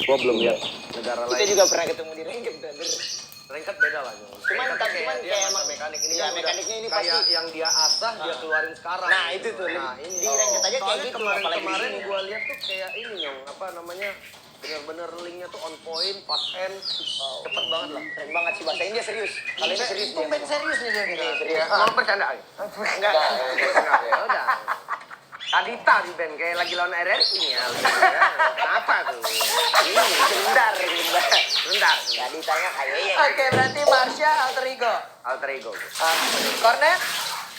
Gua belum lihat negara lain. Kita juga pernah ketemu di Ranked, brother. Ranked beda lah. Cuman kayak emang mekanik ini ya, kan mekaniknya ini kayak pasti yang dia asah dia keluarin sekarang. Nah, itu tuh. Nah, ini Di Ranked aja kayak gitu, apalagi kemarin di sini. gua lihat tuh kayak ini yang apa namanya? Bener-bener linknya tuh on point, fast end, cepet banget lah. Keren banget sih bahasanya, dia serius. Kali ini serius dia. Tumben serius nih dia. Ini serius. Mau bercanda? Enggak. Ya udah. Adita di band kayak lagi lawan RRQ nih ya. Kenapa tuh? Ini sebentar. Bentar. Gak ditanya kayak iya. Oke, berarti Marsha alter ego. Alter ego. Cornet?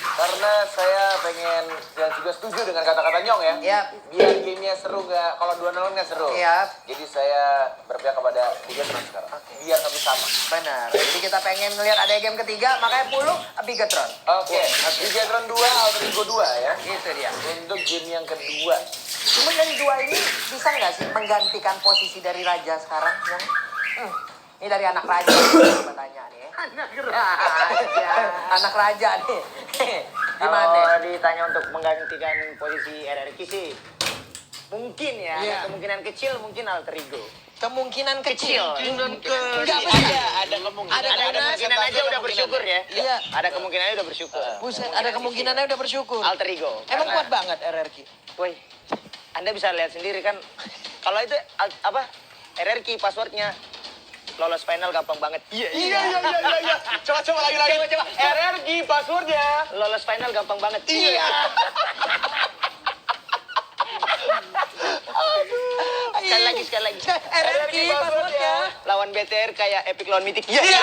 Karena saya pengen dan juga setuju dengan kata-kata Nyong ya. Iya. Biar gamenya seru nggak, kalau 2-0 nggak seru. Iya. Jadi saya berpihak kepada Bigatron sekarang. Biar sama-sama. Benar. Jadi kita pengen ngelihat ada game ketiga, makanya Pulung Bigatron. Oke, Bigatron 2, Alter Ego 2 ya. Itu dia. Untuk game yang kedua. Cuma dari dua ini bisa nggak sih menggantikan posisi dari Raja sekarang? Yang ini dari anak Raja bertanya nih. Anak Raja nih. Gimana? Kalau ditanya untuk menggantikan posisi RRQ sih, mungkin ya. Iya. Kemungkinan kecil mungkin alter ego. Kemungkinan kecil. Enggak ada kemungkinan. Ada Ada kemungkinan aja udah bersyukur ya. Iya. Ada kemungkinannya udah bersyukur. Buset, ada kemungkinannya udah bersyukur. Alter ego. Emang Karena- kuat banget RRQ. Woi, Anda bisa lihat sendiri kan. Kalau itu RRQ passwordnya lolos final gampang banget. Iya. Coba lagi. Coba. RRG passwordnya. Lolos final gampang banget. Iya. Sekali lagi. RRQ passwordnya. Lawan BTR kayak Epic lawan Mythic. Iya.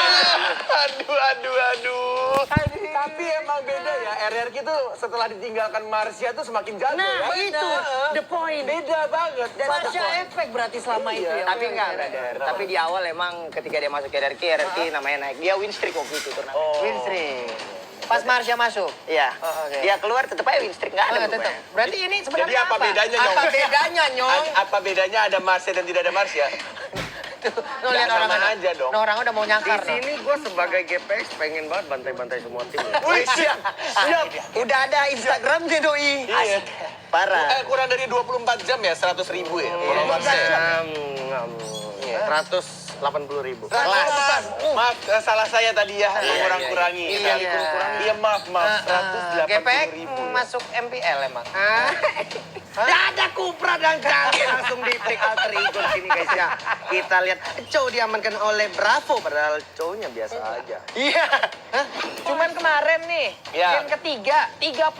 Aduh. Tapi emang beda ya. RRQ tuh setelah ditinggalkan Marsha tuh semakin jago Nah, ya. itu the point. Beda banget. Marsha efek berarti selama itu ya. Tapi enggak, brother. Tapi di awal emang ketika dia masuk ke RRQ namanya naik. Dia win streak waktu itu turnamen. Win streak. Pas Marsha masuk. Iya. Oh, oke. Dia keluar tetap aja win streak, enggak ada tetap. berubah. Berarti ini sebenarnya Jadi apa bedanya, Nyong? Apa bedanya, Nyong? Apa bedanya ada Marsha dan tidak ada Marsha? Tuh, lihat sama orang aja dong. Orang udah mau Di nyangkar. no. sini gue sebagai GPX pengen banget bantai-bantai semua tim. Wih, siap. Udah ada Instagramnya doi. Iya. Parah. Kurang dari 24 jam ya, 100.000 ya. followersnya. 180.000. Kelas. Maaf, salah saya tadi ya, kurang-kurangi. Iya. Iya, maaf. 180.000. Masuk MPL emang. Gak ada Kupra dan Kaki langsung di pick alter ego sini guys ya. Kita lihat Chow diamankan oleh Bravo padahal Chow-nya biasa aja. Iya. Cuman kemarin nih, Iya. game ketiga 38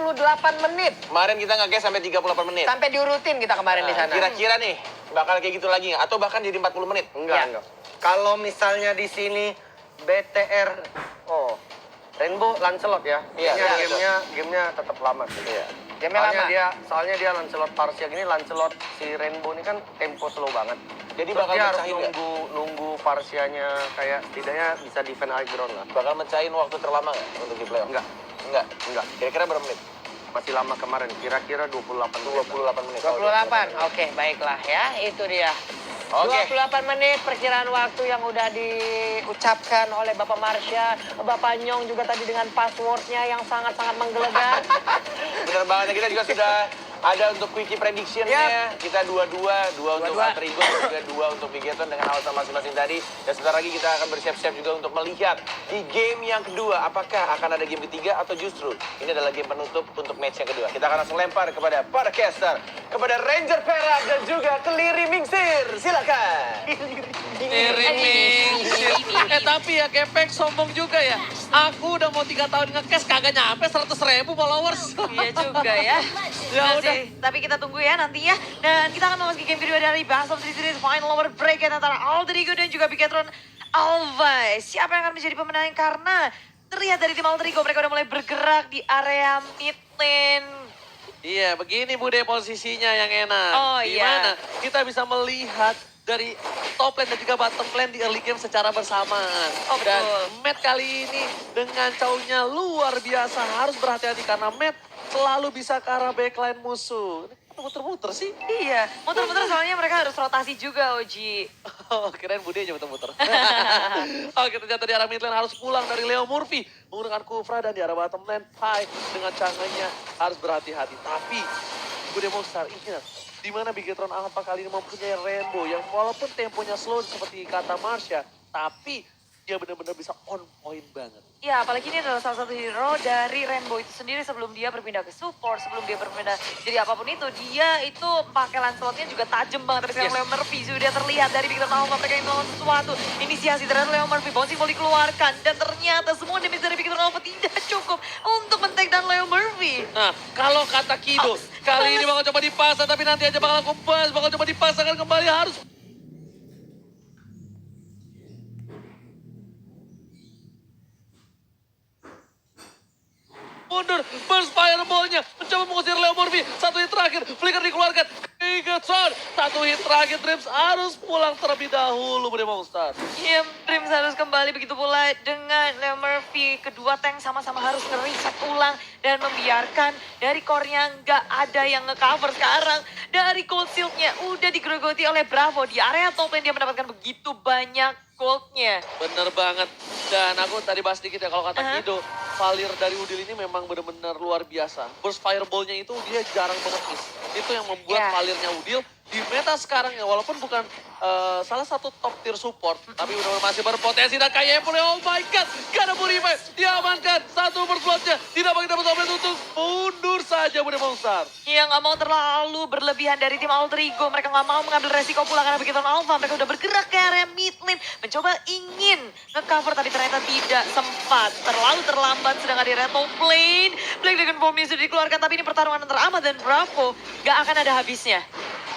menit. Kemarin kita nge-gas sampai 38 menit. Sampai diurutin kita kemarin di sana. Kira-kira nih, bakal kayak gitu lagi nggak? Atau bahkan jadi 40 menit? Enggak. Kalau misalnya di sini BTR Rainbow Lancelot ya. Iya, Kayaknya gamenya tetap lama sih. Iya. Game-nya lama. Soalnya dia Lancelot Parsia gini, Lancelot si Rainbow ini kan tempo slow banget. Jadi Terus bakal dia harus mecahin nggak? nunggu Parsianya kayak setidaknya bisa defend high ground lah. Bakal mecahin waktu terlama nggak untuk di playoff? Enggak. Enggak. Kira-kira berapa menit? Masih lama kemarin, kira-kira 28 menit. 28 menit. 28. Oke, baiklah ya. Itu dia. Oke. 28 menit perkiraan waktu yang udah diucapkan oleh Bapak Marsha. Bapak Nyong juga tadi dengan passwordnya yang sangat-sangat menggelegar. Bener banget, kita juga sudah ada untuk quickie prediction-nya. Kita dua untuk Alter Ego dan juga 2 untuk Bigatron dengan alasan masing-masing tadi. Dan sebentar lagi kita akan bersiap-siap juga untuk melihat di game yang kedua. Apakah akan ada game ketiga atau justru ini adalah game penutup untuk match yang kedua. Kita akan langsung lempar kepada para caster, kepada Ranger Perak dan juga Keliri Mingsir. Silakan. Tapi ya Gepek sombong juga ya. Aku udah mau 3 tahun nge-cash kagak nyampe 100.000 followers. Iya juga ya. Ya Nah, udah. sih, tapi kita tunggu ya nantinya. Dan kita akan memasuki game kedua dari Best of Three Series Final Over Break antara Alter Ego dan juga Bigatron Alves. Siapa yang akan menjadi pemenang? Karena terlihat dari tim Alter Ego mereka udah mulai bergerak di area mid lane. Iya, begini Bude posisinya yang enak. Oh, iya. Gimana? Kita bisa melihat dari top lane dan juga bottom lane di early game secara bersamaan. Oh, Dan betul. Matt kali ini dengan cownya luar biasa. Harus berhati-hati karena Matt selalu bisa ke arah backline musuh. Ini muter-muter sih. Iya, muter-muter soalnya mereka harus rotasi juga, Oji. Oh, kirain Bude aja muter-muter. Oke, ternyata di arah mid lane harus pulang dari Leo Murphy. Menggunakan Kufra dan di arah bottom lane Pai dengan canganya harus berhati-hati. Tapi Bude Monster ingat, di mana Bigetron Alpha kali ini mempunyai Rainbow yang walaupun temponya slow seperti kata Marsha, tapi dia benar-benar bisa on point banget. Ya, apalagi ini adalah salah satu hero dari Rainbow itu sendiri sebelum dia berpindah ke support, sebelum dia berpindah jadi apapun itu, dia itu pakai Lancelotnya juga tajam banget. Tapi sekarang Leo Murphy sudah terlihat dari Bigetron Alpha, mereka yang melakukan sesuatu. Inisiasi terhadap Leo Murphy, bouncing ball dikeluarkan, dan ternyata semua damage dari Bigetron Alpha tidak cukup untuk men-take down Leo Murphy. Nah, kalau kata Kido, kali ini bakal coba dipaksa, tapi nanti aja bakal kumpul, bakal coba dipaksakan kembali, harus mundur, burst fireball-nya, mencoba mengusir Leo Murphy, satu hit terakhir, flicker dikeluarkan, Bigetron, satu hit terakhir, Dreams harus pulang terlebih dahulu, Bre Monster. Iya, Dreams harus kembali, begitu pula dengan Leo Murphy. Kedua tank sama-sama harus nge-reset ulang dan membiarkan dari core-nya nggak ada yang nge-cover sekarang. Dari Cold Shield-nya udah digerogoti oleh Bravo. Di area top lane dia mendapatkan begitu banyak gold-nya. Bener banget, dan aku tadi bahas sedikit ya, kalau kata Kido, Valir dari Udil ini memang benar-benar luar biasa. Burst fireball-nya itu dia jarang banget miss. Itu yang membuat Valirnya Udil di meta sekarang ya, walaupun bukan salah satu top tier support, tapi benar-benar masih berpotensi dan kayak boleh, oh my god, gak ada revive, diamankan, satu berslotnya, tidak bagi dapat obat untuk mundur saja Bude Monster. Yang nggak mau terlalu berlebihan dari tim Alter Ego. Mereka nggak mau mengambil resiko pula karena Bigetron Alpha. Mereka udah bergerak ke area mid lane, mencoba ingin nge-cover tapi ternyata tidak sempat. Terlalu terlambat sedangkan di area top lane. Black Dragon Bomb-nya sudah dikeluarkan, tapi ini pertarungan antara Ahmad dan Bravo nggak akan ada habisnya.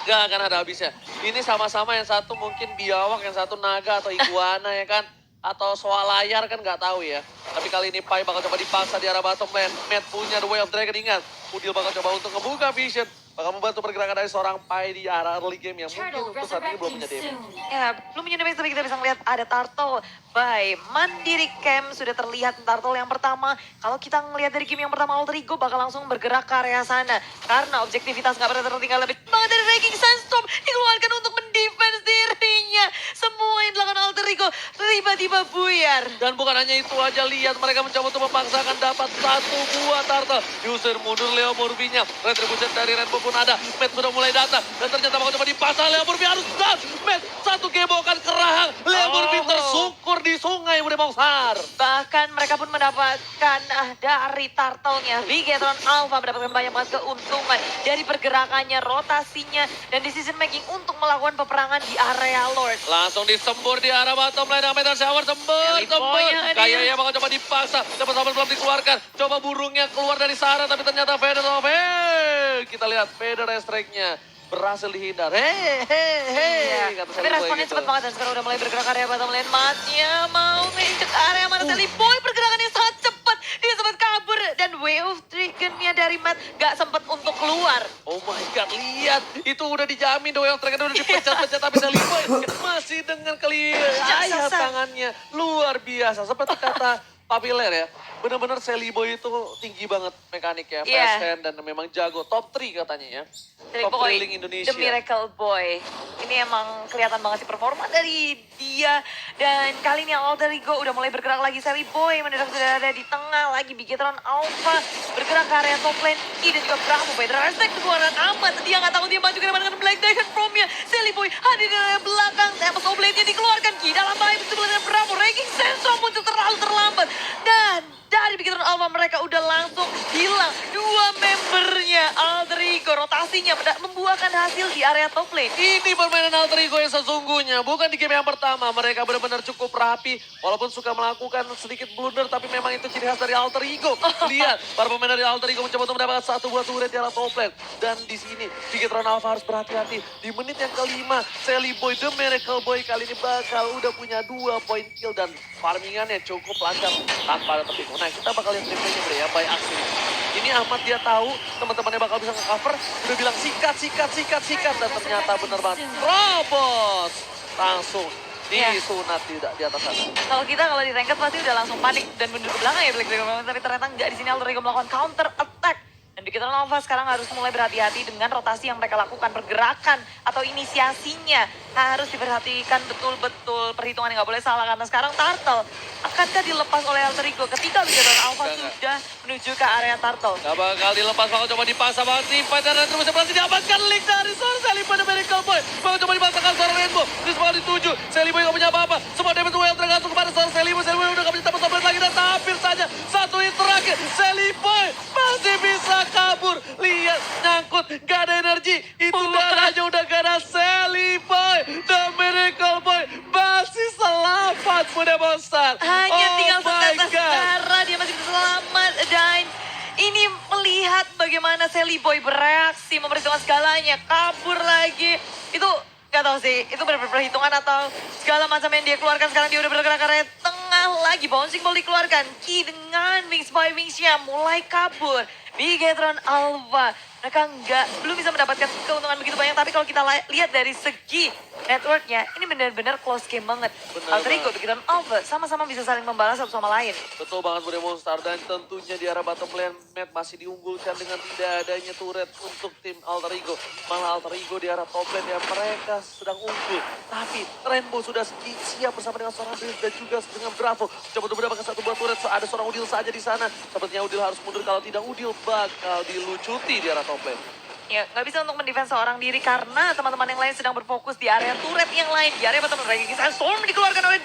Gak akan ada habisnya. Ini sama-sama, yang satu mungkin biawak, yang satu naga atau iguana ya kan. Atau soal layar kan nggak tahu ya. Tapi kali ini Pai bakal coba dipaksa di arah bottom lane. Matt punya The Way of Dragon, ingat. Udil bakal coba untuk ngebuka vision. Bakal membantu pergerakan dari seorang Pai di arah early game yang mungkin untuk saat ini belum punya damage. Ya, belum punya damage, tapi kita bisa melihat ada Turtle by Mandiri Camp. Sudah terlihat Turtle yang pertama. Kalau kita ngelihat dari game yang pertama, Alter Ego bakal langsung bergerak ke area sana. Karena objektivitas nggak pernah tertinggal lebih banget dari Raging Sandstorm. Dikeluarkan untuk mendefense dirinya. Semua yang dilakukan Alter Ego tiba-tiba buyar. Dan bukan hanya itu aja, lihat mereka mencoba untuk memaksakan dapat satu buah turtle. Diusir mundur Leo Murphy-nya. Retribution dari Rainbow pun ada. Matt sudah mulai datang. Dan ternyata bakal coba dipasang. Leo Murphy harus down. Matt satu gebokan kerahang. Leo Murphy tersungkur di sungai Bude Monster. Bahkan mereka pun mendapatkan dari turtle-nya. Bigetron Alpha mendapatkan banyak banget keuntungan dari pergerakannya, rotasinya, dan decision making untuk melakukan peperangan di area Lord. Langsung disembur di arah bottom lane. Meteor Shower sembur. Kayaknya bakal coba dipaksa. Dapat sabar belum dikeluarkan. Coba burungnya keluar dari sarang. Tapi ternyata Vader of kita lihat Vader strike-nya berhasil dihindar. Hei. Kata Tapi responnya gitu. cepet banget dan sekarang udah mulai bergerak area bottom lane. Matnya mau nginjek area mana Sally Boy, pergerakannya sangat cepat. Dia sempat kabur dan Way of Dragon-nya dari Matt gak sempat untuk keluar. Oh my god, lihat. Itu udah dijamin The Way of Dragon udah dipecat-pecat. Tapi Seliboy masih dengan ayah tangannya. Luar biasa. Seperti kata Papiler ya. Benar-benar Seliboy itu tinggi banget mekanik ya. Fast hand dan memang jago. Top 3 katanya ya. Dari Top Boy, Thrilling Indonesia. The Miracle Boy. Ini emang kelihatan banget sih performa dari dia. Dan kali ini Alter Ego udah mulai bergerak lagi. Sally Boy mendadak sudah ada di tengah lagi. Bigetron Alpha bergerak ke area top lane. Dan juga Bravo. Pedro Respect keluaran amat. Dia nggak tahu dia maju ke depan dengan Black Dragon From-nya. Sally Boy hadir di area belakang. Tembus Oblade-nya dikeluarkan. Ki dalam bahaya betul dengan Bravo. Raging Sandstorm muncul terlalu terlambat. Dan dari Bigetron Alpha mereka udah langsung hilang. Dua membernya Alter Ego. Rotasinya membuahkan hasil di area top lane. Ini permainan Alter Ego yang sesungguhnya. Bukan di game yang pertama. Mereka benar-benar cukup rapi. Walaupun suka melakukan sedikit blunder. Tapi memang itu ciri khas dari Alter Ego. Lihat. Para pemain dari Alter Ego mencoba untuk mendapatkan satu buah turret di arah top lane. Dan di sini Bigetron Alpha harus berhati-hati. Di menit yang kelima. Sally Boy, The Miracle Boy kali ini bakal udah punya 2 point kill. Dan farmingannya cukup lancar. Tanpa ada tepik. Nah kita bakal lihat replaynya Bre ya. By aksi ini. Ini Ahmad dia tahu teman-temannya bakal bisa nge-cover. Udah bilang sikat. Dan ternyata bener banget. Robos. Langsung disunat di atas sana. Kalau kita kalau di ranked pasti udah langsung panik dan mundur ke belakang ya Black Dragon. Tapi ternyata nggak, di sini Alter Ego melakukan counter attack. Dan Dan Big Hero Nova sekarang harus mulai berhati-hati dengan rotasi yang mereka lakukan. Pergerakan atau inisiasinya harus diperhatikan betul-betul. Perhitungan yang nggak boleh salah karena sekarang Turtle akankah dilepas oleh Alter Ego ketika Big Hero Alpha Enggak. sudah menuju ke area Turtle. Gak bakal dilepas, bakal coba dipaksa banget nih. Dan terus berhasil diamankan link dari seorang Sally Boy dan Miracle Boy. Bakal coba dipaksakan seorang Rainbow. Terus bakal dituju. Sally Boy gak punya apa-apa. Semua damage well tergantung kepada seorang Sally Boy. Sally Boy udah gak bisa dapat sobat lagi dan hampir saja satu hit terakhir. Sally Boy masih bisa kabur. Lihat, nyangkut, gak ada energi. Itu darahnya udah gak ada. Sally Boy dan Miracle Boy masih selamat muda monster. Hanya tinggal Oh my setetes God. darah, dia masih bisa selamat. Dan ini melihat bagaimana Sally Boy bereaksi, memperhitungkan segalanya, kabur lagi. Itu gak tahu sih, itu benar-benar perhitungan atau segala macam yang dia keluarkan. Sekarang dia udah bergerak ke area tengah lagi. Bouncing ball dikeluarkan. Ki dengan Wings by Wings-nya mulai kabur. Bigetron Alpha. Mereka belum bisa mendapatkan keuntungan begitu banyak. Tapi kalau kita lihat dari segi networknya, ini benar-benar close game banget. Benar Alter Ego, Bigetron Alpha sama-sama bisa saling membalas satu sama lain. Betul banget Bude Monster, dan tentunya di arah bottom lane Matt masih diunggulkan dengan tidak adanya turret untuk tim Alter Ego. Malah Alter Ego di arah top lane ya mereka sedang unggul. Tapi Rainbow sudah siap bersama dengan seorang Blitz dan juga dengan Bravo. Coba untuk mendapatkan satu buah turret, ada seorang Udil saja di sana. Sepertinya Udil harus mundur, kalau tidak Udil bakal dilucuti di arah top lane. Ya, nggak bisa untuk mendefense seorang diri karena teman-teman yang lain sedang berfokus di area turret yang lain. Di area bottom lane, Storm dikeluarkan oleh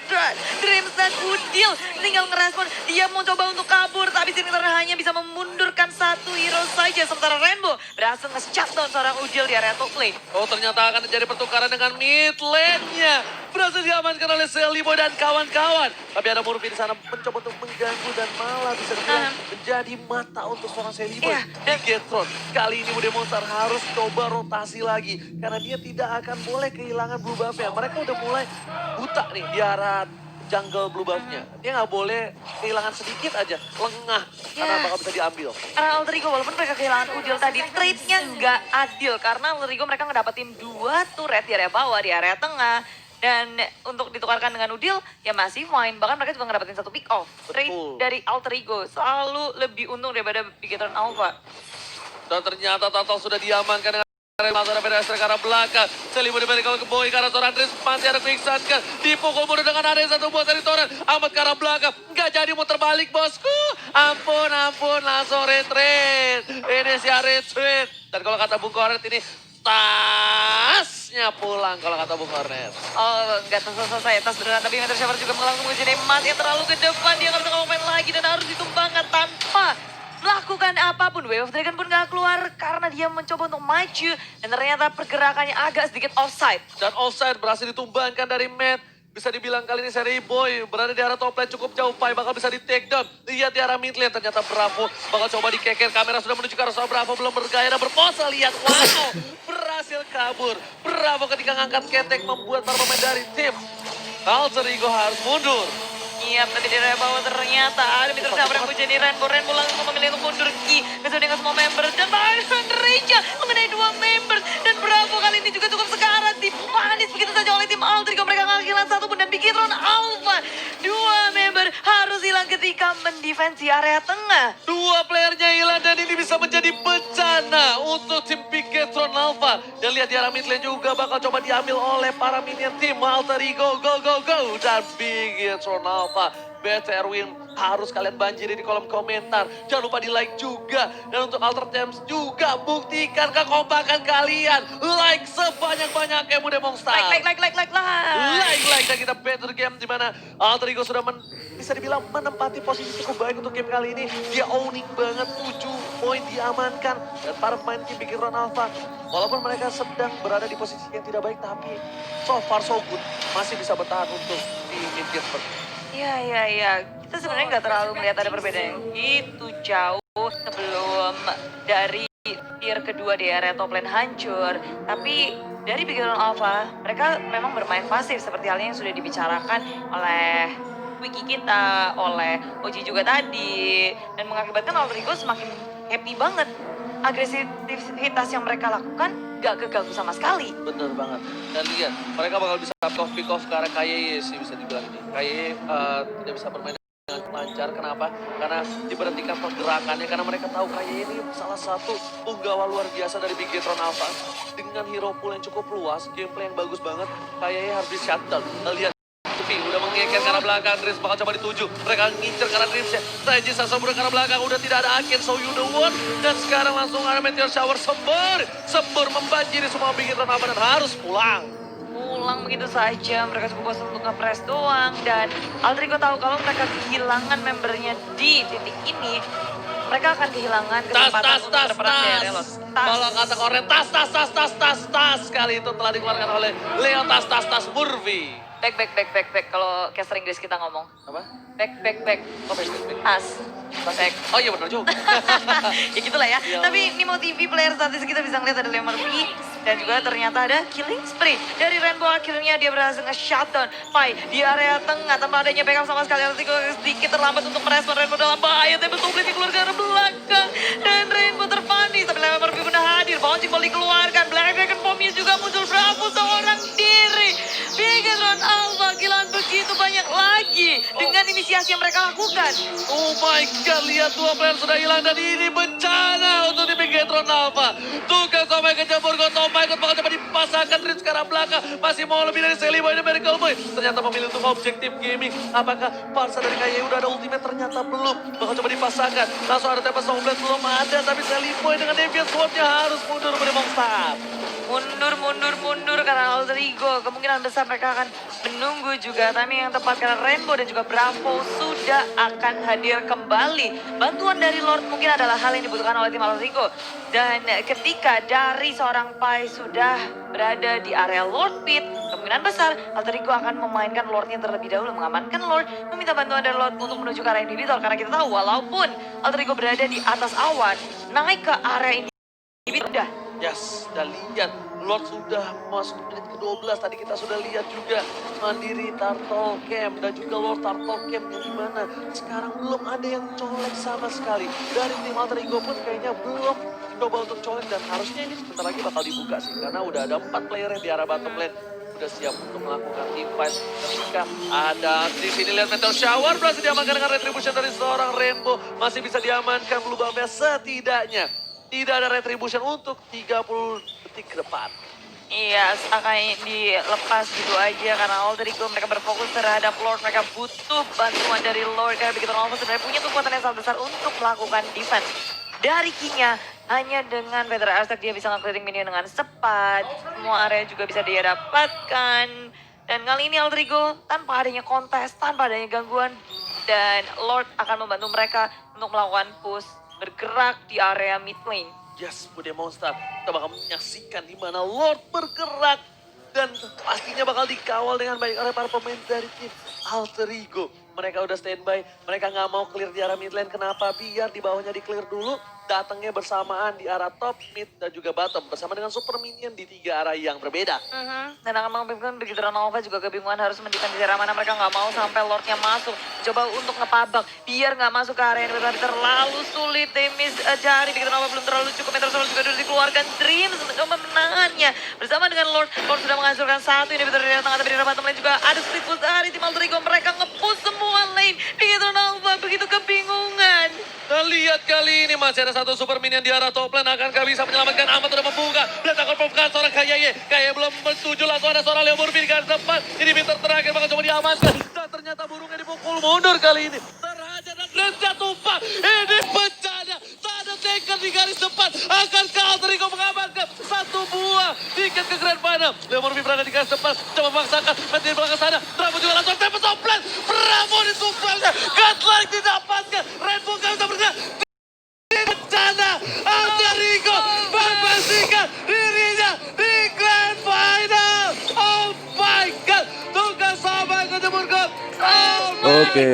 Dreams dan Udil tinggal ngerespon. Dia mau coba untuk kabur, tapi Sinister hanya bisa memundurkan satu hero saja. Sementara Rainbow berhasil nge-shutdown seorang Udil di area top lane. Oh, ternyata akan terjadi pertukaran dengan mid lane-nya. Berhasil diamankan oleh Sally Boy dan kawan-kawan. Tapi ada Murphy di sana mencoba untuk mengganggu dan malah bisa dibilang menjadi mata untuk seorang Sally Boy. Iya, Bigetron kali ini Bude Monster harus coba rotasi lagi. Karena dia tidak akan boleh kehilangan blue buff-nya. Mereka udah mulai buta nih di arah jungle blue buff-nya. Dia nggak boleh kehilangan sedikit aja, lengah. Karena Ya. bakal bisa diambil. Karena Alter Ego walaupun mereka kehilangan Udil tadi, trade-nya nggak adil. Karena Alter Ego mereka ngedapetin 2 turret di area bawah, di area tengah. Dan untuk ditukarkan dengan Udil, ya masih fine. Bahkan mereka juga ngedapetin 1 pick off. Trade Betul. dari Alter Ego selalu lebih untung daripada Bigetron Alpha. Dan ternyata Turtle sudah diamankan dengan Masuk ada pedestrian ke arah belakang. Selimut diberi kalau ke Boy ke arah Torrent. Masih ada quicksand kan. Dipukul mundur dengan ada satu buat dari Torrent. Amat ke arah belakang. Nggak jadi muter balik bosku. Ampun, ampun. Langsung retreat. Ini si retreat. Dan kalau kata Bung Kornet ini tasnya pulang kalau kata Bung Kornet. Oh, nggak selesai tas beneran. Tapi Meteor Shower juga langsung menguji Neymar yang terlalu ke depan. Dia nggak bisa ngomongin lagi dan harus ditumbangkan tanpa melakukan apapun. Wave of Dragon pun gak keluar karena dia mencoba untuk maju. Dan ternyata pergerakannya agak sedikit offside. Dan offside berhasil ditumbangkan dari Matt. Bisa dibilang kali ini Sally Boy berada di arah top lane cukup jauh. Pai bakal bisa di take down. Lihat di arah mid lane ternyata Bravo bakal coba dikeker. Kamera sudah menuju ke arah seorang Bravo. Belum bergaya dan berpose. Lihat, wow. Berhasil kabur. Bravo ketika ngangkat ketek membuat para pemain dari tim Alter Ego harus mundur. Iya, tapi di area bawah ternyata ada Meteor Shower yang menjadi Rainbow. Rainbow langsung memilih untuk mundur Ki. Bersama dengan semua member. Dan bahkan Reja mengenai 2 member. Dan Bravo kali ini juga cukup sekarat. Dipanis begitu saja oleh tim Alter Ego. Mereka nggak kehilangan satu pun. Dan Bigetron Alpha. 2 member harus hilang ketika mendefensi area tengah. 2 playernya hilang dan ini bisa menjadi bencana untuk tim Bigetron Alpha. Dan lihat di arah mid lane juga bakal coba diambil oleh para minion tim Alter Ego. Go, go, go. Dan Bigetron Alpha. BT Erwin harus kalian banjiri di kolom komentar. Jangan lupa di like juga. Dan untuk Alter Champs juga buktikan kekompakan kalian. Like sebanyak-banyaknya Muda Monster. Like. Like dan kita better game di mana Alter Ego sudah bisa dibilang menempati posisi cukup baik untuk game kali ini. Dia owning banget, 7 poin diamankan. Dan para pemain tim Bigetron Alpha, walaupun mereka sedang berada di posisi yang tidak baik, tapi so far so good. Masih bisa bertahan untuk di mid game seperti ini. Iya. Kita sebenarnya nggak terlalu melihat ada perbedaan yang gitu jauh sebelum dari tier kedua di area top lane hancur. Tapi dari Bigetron Alpha, mereka memang bermain pasif seperti halnya yang sudah dibicarakan oleh Wiki kita, oleh Oji juga tadi. Dan mengakibatkan Alter Ego semakin happy banget. Agresivitas yang mereka lakukan gak keganggu sama sekali. Bener banget. Dan lihat, mereka bakal bisa pick off ke arah KYE sih bisa dibilang ini. KYE tidak bisa bermain lancar. Kenapa? Karena diberhentikan pergerakannya karena mereka tahu kayak ini salah satu punggawa luar biasa dari Bigetron Alpha dengan hero pool yang cukup luas, gameplay yang bagus banget. Kayaknya harus di shutdown. Kita lihat Tufi udah mengeker ke arah belakang, Dreams bakal coba dituju. Mereka ngincer ke arah Dreams ya. Taiji Sasabura ke arah belakang, udah tidak ada Aken, so you the one. Dan sekarang langsung ada Meteor Shower Sembur membanjiri semua Bigetron Alpha dan harus pulang. Pulang begitu saja, mereka cukup bosan untuk nge-press doang. Dan Alter Ego tahu kalau mereka kehilangan membernya di titik ini, mereka akan kehilangan kesempatan untuk berperang di area lot. Kalau kata Korea, tas. Kali itu telah dikeluarkan oleh Leo tas Murphy. Back. Kalau caster Inggris kita ngomong. Apa? Back. Oh, baik. Tas. Back. Oh iya benar juga. Ya gitulah ya. Iya. Tapi Nimo TV player statis kita bisa ngeliat ada Lemar B. Dan juga ternyata ada killing spree. Dari Rainbow akhirnya dia berhasil nge-shutdown Pai di area tengah. Tanpa adanya backup sama sekali. Alter sedikit terlambat untuk merespon Rainbow dalam bahaya. Tapi betul keluar ke arah belakang. Dan Rainbow terpanis. Tapi Lemar B udah hadir. Bouncing ball dikeluarkan. Black Dragon Bomb-nya juga muncul. Bravo seorang diri. Bigetron Alpha kehilangan begitu banyak lagi. Dengan inisiasi yang mereka lakukan. Oh my god, lihat dua player sudah hilang dan ini bencana untuk di Bigetron Alpha. Tukang sampai ke jambur gotong, ikut bakal coba dipasangkan Dreams ke arah belakang. Masih mau lebih dari Sally Boy dan Miracle Boy. Ternyata memilih untuk objektif gaming. Apakah Parsa dari KYU udah ada ultimate? Ternyata belum. Bakal coba dipasangkan. Langsung ada Tempest Blade belum ada. Tapi Sally Boy dengan Deviant Sword-nya harus mundur pada Mongstar. Mundur karena Alter Ego. Kemungkinan besar mereka akan menunggu juga timing yang tepat karena Rainbow dan juga Bravo sudah akan hadir kembali. Bantuan dari Lord mungkin adalah hal yang dibutuhkan oleh tim Alter Ego. Dan ketika dari seorang Pai sudah berada di area Lord Pit, kemungkinan besar Alter Ego akan memainkan Lordnya terlebih dahulu, mengamankan Lord, meminta bantuan dari Lord untuk menuju ke area inhibitor. Karena kita tahu walaupun Alter Ego berada di atas awan, naik ke area inhibitor udah. Yes, dan lihat Lord sudah masuk menit ke-12. Tadi kita sudah lihat juga Mandiri Turtle Camp dan juga Lord Turtle Camp-nya di mana. Sekarang belum ada yang colek sama sekali. Dari tim Alter Ego pun kayaknya belum coba untuk colek dan harusnya ini sebentar lagi bakal dibuka sih. Karena udah ada 4 player yang di arah bottom lane. Udah siap untuk melakukan team fight. Ketika ada di sini lihat Meteor Shower berhasil diamankan dengan retribution dari seorang Rainbow. Masih bisa diamankan blue buff-nya setidaknya. Tidak ada retribution untuk 30 detik ke depan. Iya, akan dilepas gitu aja karena Alter Ego mereka berfokus terhadap Lord. Mereka butuh bantuan dari Lord karena begitu Alpha sebenarnya punya kekuatan yang sangat besar untuk melakukan defense. Dari King-nya, hanya dengan Feather Aspect dia bisa nge-clearing minion dengan cepat. Semua area juga bisa dia dapatkan. Dan kali ini Alter Ego tanpa adanya kontes, tanpa adanya gangguan. Dan Lord akan membantu mereka untuk melakukan push, bergerak di area mid lane. Yes, Bude Monster. Kita bakal menyaksikan di mana Lord bergerak. Dan pastinya bakal dikawal dengan baik oleh para pemain dari tim Alter Ego. Mereka udah standby, mereka nggak mau clear di arah mid lane. Kenapa? Biar di bawahnya di clear dulu. Datangnya bersamaan di arah top, mid, dan juga bottom. Bersama dengan super minion di 3 arah yang berbeda. Dan akan mengakibatkan begitu Alpha juga kebingungan harus mendefend di daerah mana. Mereka nggak mau sampai Lordnya masuk. Coba untuk ngepabak biar nggak masuk ke area yang lebih terlalu sulit. Demis cari begitu Alpha belum terlalu cukup. Meteor Shower juga sudah dikeluarkan. Dreams mencoba menahannya. Bersama dengan Lord sudah menghasilkan satu inhibitor di tengah. Tapi di bottom lane juga ada split push dari tim Alter Ego. Mereka nge-push semua lane. Begitu Alpha begitu kebingungan. Nah, lihat kali ini masih ada satu super minion di arah top lane. Akankah bisa menyelamatkan? Ahmad sudah membuka. Belakang konfirmasi seorang Kayaye. Kayaye belum setuju. Langsung ada seorang Leo Murphy di garis depan. Ini pinter terakhir bakal coba diamankan. Dan ternyata burungnya dipukul mundur kali ini. Terhajar dan Dreamsnya tumpah. Ini bencana. Tak ada taker di garis depan. Akankah Alter Ego mengamankan satu buah tiket ke Grand Final? Leo Murphy berada di garis depan. Coba memaksakan. Mati di belakang sana. Bravo juga langsung tembak toplan. Bravo ditumpangnya. Godlike didapatkan. Rainbow gak bisa bergerak. Bencana Alter Ego membersihkan dirinya di Grand Final. Oh my God. Tukang sampai ke jemur got. Oh my Oke,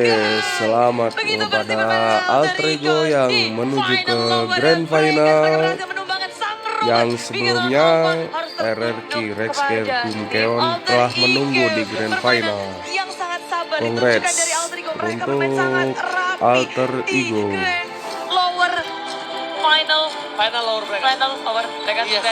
selamat kepada Alter Ego yang menuju ke Grand Final. Yang sebelumnya RRQ Rex Gumkeon telah menunggu di Grand Final. Congrats untuk Alter Ego. Lower final Final lower bracket. lower bracket.